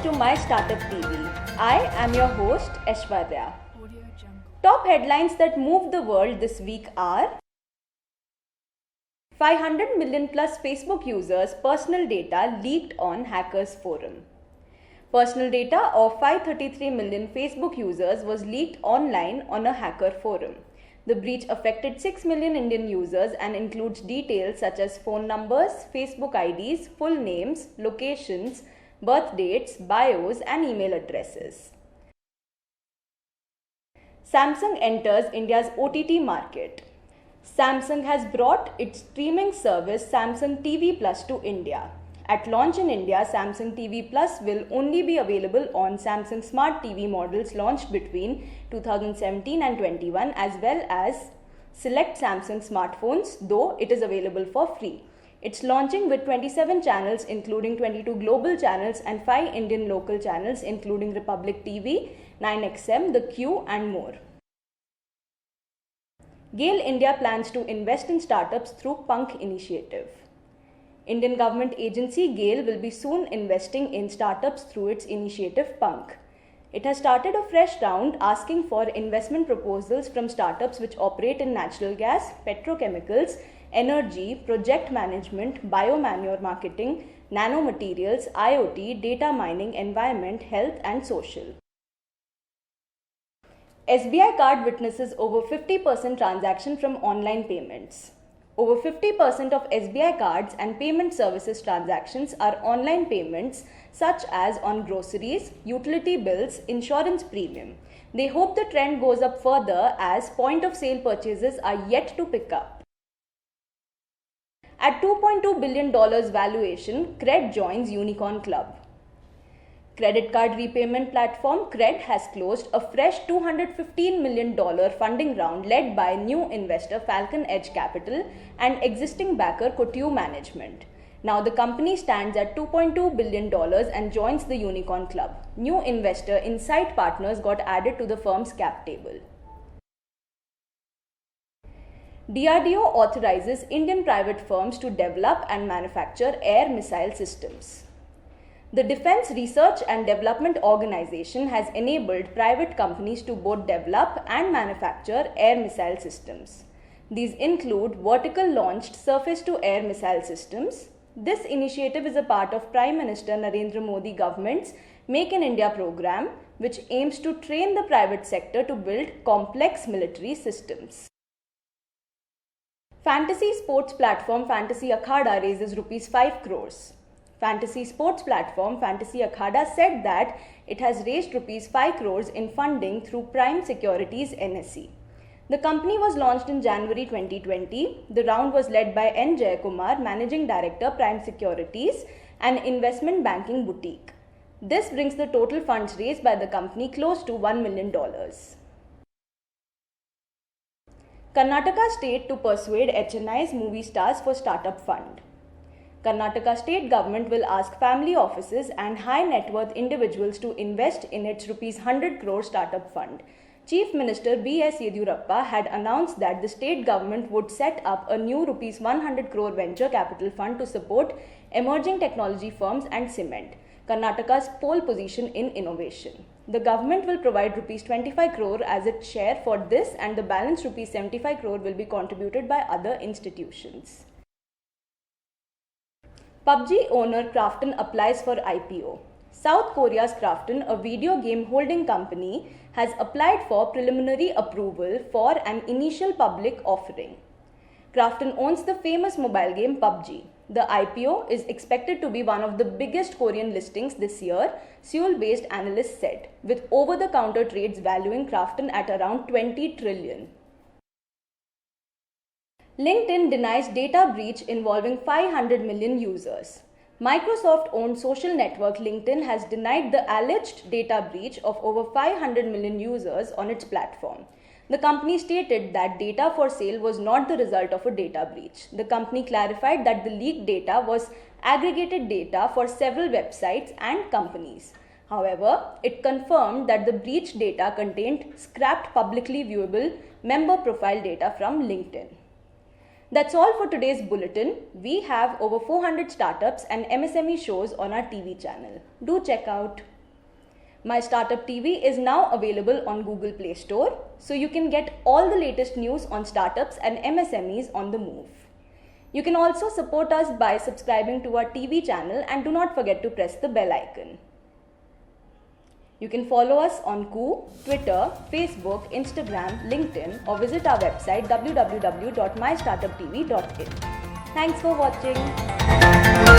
to My Startup TV. I am your host Aishwarya. Top headlines that move the world this week are 500 million plus Facebook users' personal data leaked on Hackers Forum. Personal data of 533 million Facebook users was leaked online on a hacker forum. The breach affected 6 million Indian users and includes details such as phone numbers, Facebook IDs, full names, locations, birth dates, bios, and email addresses. Samsung enters India's OTT market. Samsung has brought its streaming service Samsung TV Plus to India. At launch in India, Samsung TV Plus will only be available on Samsung Smart TV models launched between 2017 and 21 as well as select Samsung smartphones, though it is available for free. It's launching with 27 channels including 22 global channels and 5 Indian local channels including Republic TV, 9XM, The Q and more. GAIL India plans to invest in startups through Punk initiative. Indian government agency GAIL will be soon investing in startups through its initiative Punk. It has started a fresh round asking for investment proposals from startups which operate in natural gas, petrochemicals, energy, project management, biomanure marketing, nanomaterials, IoT, data mining, environment, health and social. SBI Card witnesses over 50% transaction from online payments. Over 50% of SBI cards and payment services transactions are online payments such as on groceries, utility bills, insurance premium. They hope the trend goes up further as point of sale purchases are yet to pick up. At $2.2 billion valuation, Cred joins Unicorn Club. Credit card repayment platform Cred has closed a fresh $215 million funding round led by new investor Falcon Edge Capital and existing backer Couture Management. Now the company stands at $2.2 billion and joins the Unicorn Club. New investor Insight Partners got added to the firm's cap table. DRDO authorizes Indian private firms to develop and manufacture air missile systems. The Defence Research and Development Organization has enabled private companies to both develop and manufacture air missile systems. These include vertical launched surface-to-air missile systems. This initiative is a part of Prime Minister Narendra Modi government's Make in India program, which aims to train the private sector to build complex military systems. Fantasy sports platform Fantasy Akhada raises Rs 5 crores. Fantasy sports platform Fantasy Akhada said that it has raised Rs 5 crores in funding through Prime Securities NSE. The company was launched in January 2020. The round was led by N. Jayakumar, Managing Director, Prime Securities, an investment banking boutique. This brings the total funds raised by the company close to $1 million. Karnataka State to persuade HNI's movie stars for startup fund. Karnataka state government will ask family offices and high net worth individuals to invest in its Rs 100 crore startup fund. Chief Minister B.S. Yediyurappa had announced that the state government would set up a new Rs 100 crore venture capital fund to support emerging technology firms and cement Karnataka's pole position in innovation. The government will provide Rs 25 crore as its share for this and the balance Rs 75 crore will be contributed by other institutions. PUBG owner Krafton applies for IPO. South Korea's Krafton, a video game holding company, has applied for preliminary approval for an initial public offering. Krafton owns the famous mobile game PUBG. The IPO is expected to be one of the biggest Korean listings this year, Seoul-based analysts said, with over-the-counter trades valuing Krafton at around 20 trillion. LinkedIn denies data breach involving 500 million users. Microsoft-owned social network LinkedIn has denied the alleged data breach of over 500 million users on its platform. The company stated that data for sale was not the result of a data breach. The company clarified that the leaked data was aggregated data for several websites and companies. However, it confirmed that the breached data contained scrapped publicly viewable member profile data from LinkedIn. That's all for today's bulletin. We have over 400 startups and MSME shows on our TV channel. Do check out. My Startup TV is now available on Google Play Store, so you can get all the latest news on startups and MSMEs on the move. You can also support us by subscribing to our TV channel and do not forget to press the bell icon. You can follow us on Koo, Twitter, Facebook, Instagram, LinkedIn, or visit our website www.mystartuptv.in. Thanks for watching.